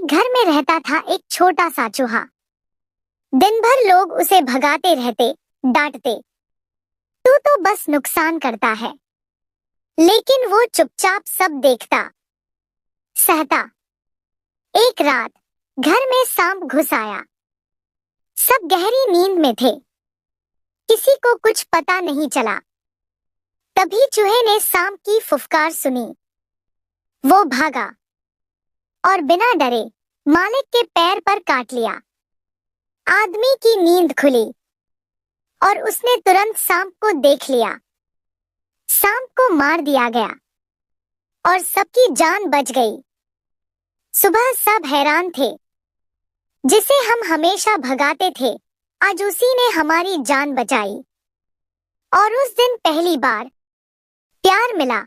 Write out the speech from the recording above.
एक घर में रहता था एक छोटा सा चूहा। दिन भर लोग उसे भगाते रहते, डांटते, तू तो बस नुकसान करता है। लेकिन वो चुपचाप सब देखता, सहता। एक रात घर में सांप घुस आया। सब गहरी नींद में थे, किसी को कुछ पता नहीं चला। तभी चूहे ने सांप की फुफकार सुनी। वो भागा और बिना डरे मालिक के पैर पर काट लिया। आदमी की नींद खुली और उसने तुरंत सांप को देख लिया। सांप को मार दिया गया और सबकी जान बच गई। सुबह सब हैरान थे, जिसे हम हमेशा भगाते थे, आज उसी ने हमारी जान बचाई। और उस दिन पहली बार प्यार मिला।